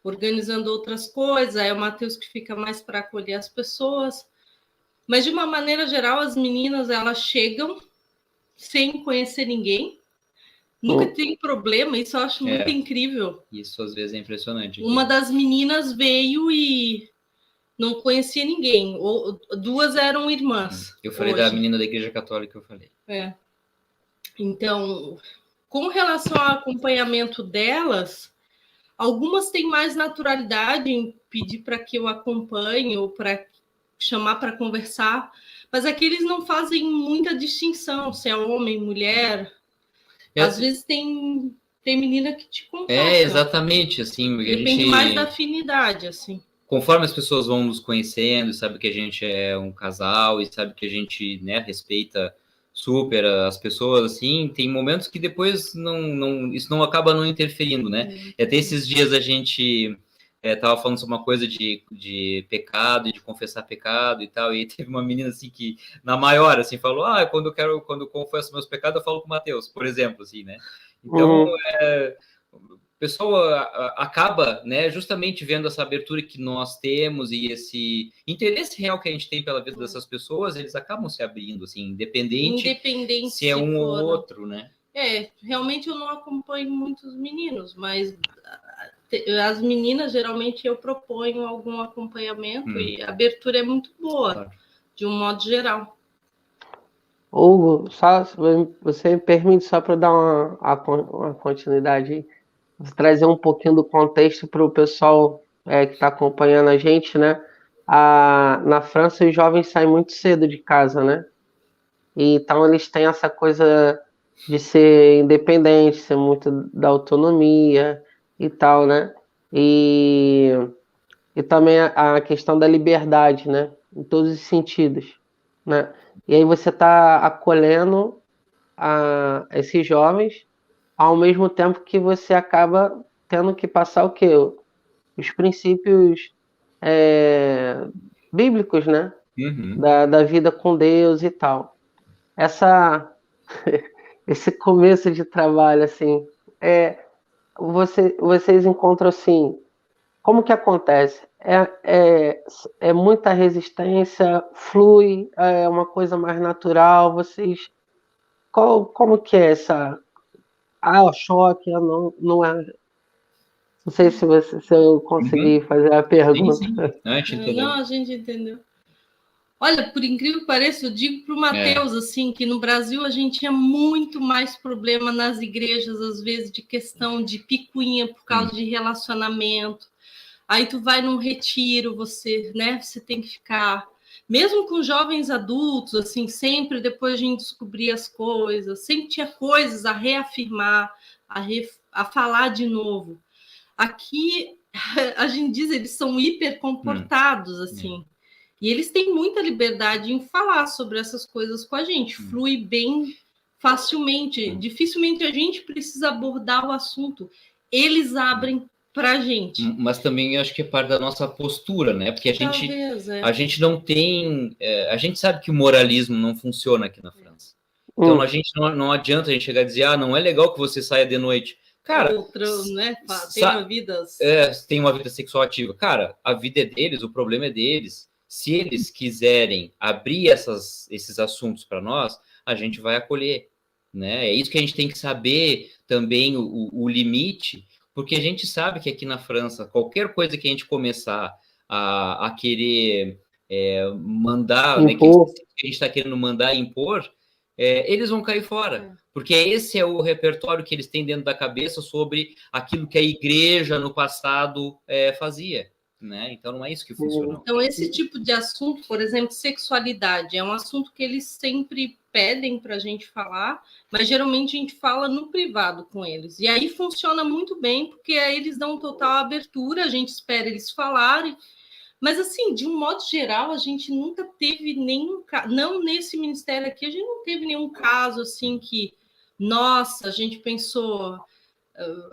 organizando outras coisas, é o Matheus que fica mais para acolher as pessoas. Mas, de uma maneira geral, as meninas, elas chegam sem conhecer ninguém. Nunca tem problema, isso eu acho muito incrível. Isso, às vezes, é impressionante. Uma das meninas veio e não conhecia ninguém. 2 eram irmãs. Eu falei hoje. Da menina da Igreja Católica, eu falei. Então, com relação ao acompanhamento delas, algumas têm mais naturalidade em pedir para que eu acompanhe ou para chamar para conversar, mas aqueles não fazem muita distinção se é homem, mulher. Às vezes tem menina que te conta. Exatamente, assim. Depende mais da afinidade, assim. Conforme as pessoas vão nos conhecendo, sabe que a gente é um casal e sabe que a gente, né, respeita super as pessoas, assim, tem momentos que depois isso não acaba não interferindo, né? Até esses dias a gente tava falando sobre uma coisa de pecado e de confessar pecado e tal, e teve uma menina assim que, na maior, assim, falou, quando eu confesso meus pecados, eu falo com o Matheus, por exemplo, assim, né? Então, o pessoal acaba, né, justamente vendo essa abertura que nós temos e esse interesse real que a gente tem pela vida dessas pessoas, eles acabam se abrindo, assim, independente se é um ou outro, né? Realmente eu não acompanho muitos meninos, mas as meninas, geralmente, eu proponho algum acompanhamento e a abertura é muito boa, de um modo geral. Hugo, só, você me permite só para dar uma continuidade aí? Trazer um pouquinho do contexto para o pessoal que está acompanhando a gente, né? Na França, os jovens saem muito cedo de casa, né? E, então, eles têm essa coisa de ser independente, ser muito da autonomia e tal, né? E também a questão da liberdade, né? Em todos os sentidos, né? E aí você está acolhendo esses jovens ao mesmo tempo que você acaba tendo que passar o quê? Os princípios bíblicos, né? Da vida com Deus e tal. Esse começo de trabalho, assim, vocês encontram, assim, como que acontece? É muita resistência, flui, é uma coisa mais natural, como que é essa... o choque, não é... Não sei se eu consegui fazer a pergunta. Sim. Não, a gente entendeu. Olha, por incrível que pareça, eu digo para o Matheus, assim, que no Brasil a gente tinha muito mais problema nas igrejas, às vezes, de questão de picuinha por causa de relacionamento. Aí tu vai num retiro, você tem que ficar, mesmo com jovens adultos, assim, sempre depois a gente descobrir as coisas, sempre tinha coisas a reafirmar, a falar de novo. Aqui, a gente diz, eles são hiper comportados, assim. E eles têm muita liberdade em falar sobre essas coisas com a gente, flui bem facilmente. Dificilmente a gente precisa abordar o assunto. Eles abrem para a gente. Mas também eu acho que é parte da nossa postura, né? Porque a gente não tem... a gente sabe que o moralismo não funciona aqui na França. Então a gente não adianta a gente chegar e dizer, não é legal que você saia de noite. Cara, tem uma vida sexual ativa. Cara, a vida é deles, o problema é deles. Se eles quiserem abrir esses assuntos para nós, a gente vai acolher, né? É isso que a gente tem que saber também, o limite, porque a gente sabe que aqui na França, qualquer coisa que a gente começar a querer mandar, né, que a gente está querendo mandar impor, eles vão cair fora, porque esse é o repertório que eles têm dentro da cabeça sobre aquilo que a igreja no passado fazia. Né? Então não é isso que funciona. Então esse tipo de assunto, por exemplo, sexualidade, é um assunto que eles sempre pedem para a gente falar, mas geralmente a gente fala no privado com eles. E aí funciona muito bem, porque aí eles dão total abertura, a gente espera eles falarem. Mas assim, de um modo geral, a gente nunca teve nenhum caso, não nesse ministério aqui, a gente não teve nenhum caso assim que, nossa, a gente pensou...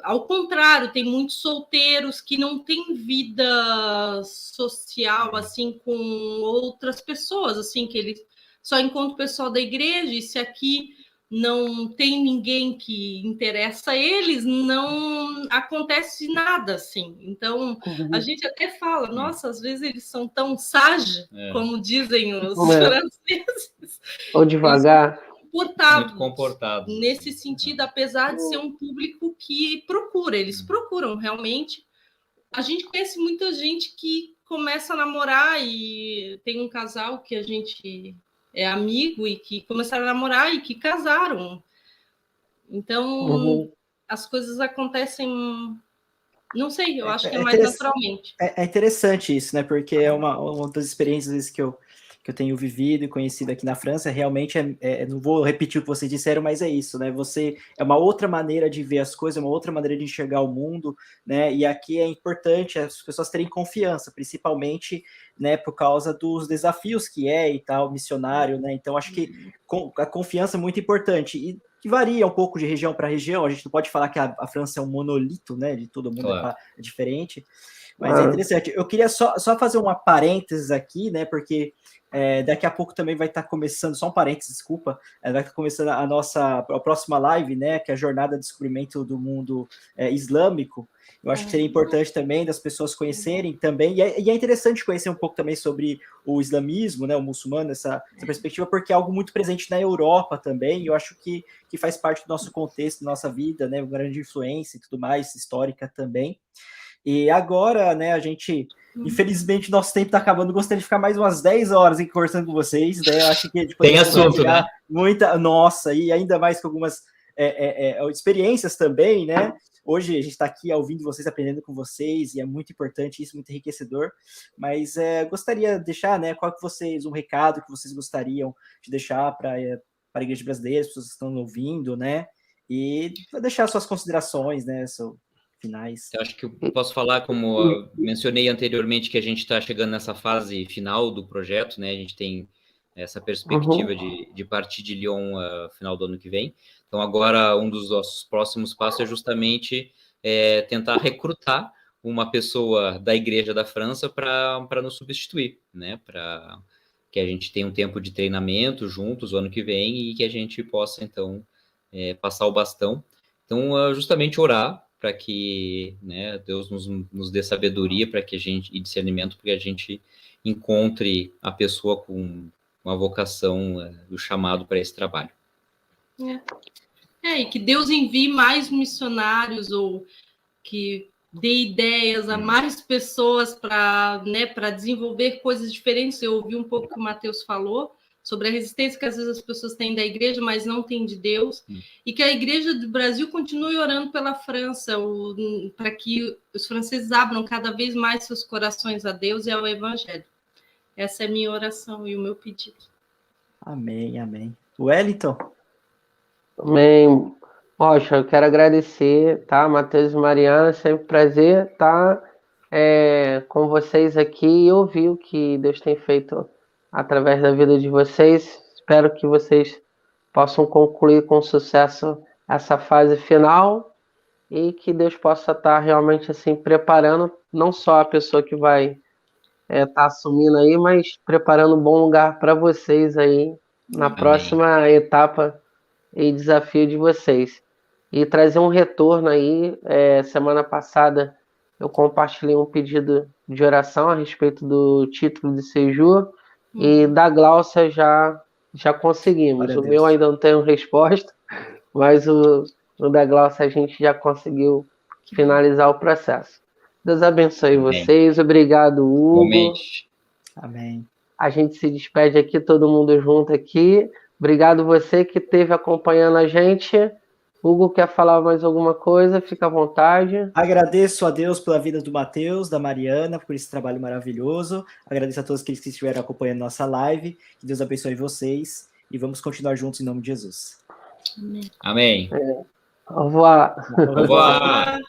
Ao contrário, tem muitos solteiros que não têm vida social assim com outras pessoas, assim, que eles só encontram o pessoal da igreja, e se aqui não tem ninguém que interessa a eles, não acontece nada, assim. Então, a gente até fala, nossa, às vezes eles são tão sage, como dizem os franceses. Ou devagar. Muito comportados. Nesse sentido, apesar de ser um público que procura, eles procuram realmente. A gente conhece muita gente que começa a namorar, e tem um casal que a gente é amigo e que começaram a namorar e que casaram. Então, as coisas acontecem, não sei, eu acho que é mais naturalmente. É interessante isso, né? Porque é uma das experiências que eu tenho vivido e conhecido aqui na França, realmente não vou repetir o que vocês disseram, mas é isso, né? É uma outra maneira de ver as coisas, uma outra maneira de enxergar o mundo, né? E aqui é importante as pessoas terem confiança, principalmente, né, por causa dos desafios que e tal, missionário, né? Então, acho que a confiança é muito importante. E que varia um pouco de região para região, a gente não pode falar que a França é um monolito, né? De todo mundo é diferente. Mas é interessante. Eu queria só fazer uma parênteses aqui, né? Porque daqui a pouco também vai estar começando, só um parênteses, desculpa, vai estar começando a próxima live, né? Que é a Jornada de Descobrimento do Mundo Islâmico. Eu acho que seria importante também das pessoas conhecerem também, e é interessante conhecer um pouco também sobre o islamismo, né? O muçulmano, essa perspectiva, porque é algo muito presente na Europa também, e eu acho que faz parte do nosso contexto, da nossa vida, né? Uma grande influência e tudo mais, histórica também. E agora, né, a gente, infelizmente, nosso tempo está acabando. Gostaria de ficar mais umas 10 horas aqui conversando com vocês, né? Eu acho que a gente tem assunto, né? Nossa, e ainda mais com algumas experiências também, né? Hoje a gente está aqui ouvindo vocês, aprendendo com vocês, e é muito importante isso, muito enriquecedor. Mas gostaria de deixar, né, um recado que vocês gostariam de deixar para a Igreja Brasileira, as pessoas que estão ouvindo, né? E deixar suas considerações, né? Finais. Eu acho que eu posso falar, como eu mencionei anteriormente, que a gente está chegando nessa fase final do projeto, né? A gente tem essa perspectiva de partir de Lyon final do ano que vem. Então, agora, um dos nossos próximos passos é justamente tentar recrutar uma pessoa da Igreja da França para nos substituir, né? Para que a gente tenha um tempo de treinamento juntos o ano que vem e que a gente possa, então, passar o bastão. Então, justamente orar para que, né, Deus nos dê sabedoria para que a gente, e discernimento, para que a gente encontre a pessoa com uma vocação, do chamado para esse trabalho. E que Deus envie mais missionários, ou que dê ideias a mais pessoas para, né, para desenvolver coisas diferentes. Eu ouvi um pouco o que o Matheus falou sobre a resistência que às vezes as pessoas têm da igreja, mas não têm de Deus, e que a igreja do Brasil continue orando pela França, para que os franceses abram cada vez mais seus corações a Deus e ao Evangelho. Essa é a minha oração e o meu pedido. Amém, amém. Wellington? Amém. Poxa, eu quero agradecer, tá? Matheus e Mariana, sempre um prazer estar com vocês aqui e ouvir o que Deus tem feito através da vida de vocês. Espero que vocês possam concluir com sucesso essa fase final e que Deus possa estar realmente assim preparando não só a pessoa que vai estar assumindo aí, mas preparando um bom lugar para vocês aí na próxima etapa e desafio de vocês. E trazer um retorno aí. Semana passada eu compartilhei um pedido de oração a respeito do título de Seju, e da Gláucia já conseguimos. O meu ainda não tenho resposta, mas o da Gláucia a gente já conseguiu finalizar o processo. Deus abençoe vocês. Obrigado, Hugo. Amém. A gente se despede aqui, todo mundo junto aqui. Obrigado você que esteve acompanhando a gente. Hugo, quer falar mais alguma coisa? Fica à vontade. Agradeço a Deus pela vida do Matheus, da Mariana, por esse trabalho maravilhoso. Agradeço a todos aqueles que estiveram acompanhando nossa live. Que Deus abençoe vocês. E vamos continuar juntos em nome de Jesus. Amém. Au revoir. Au revoir.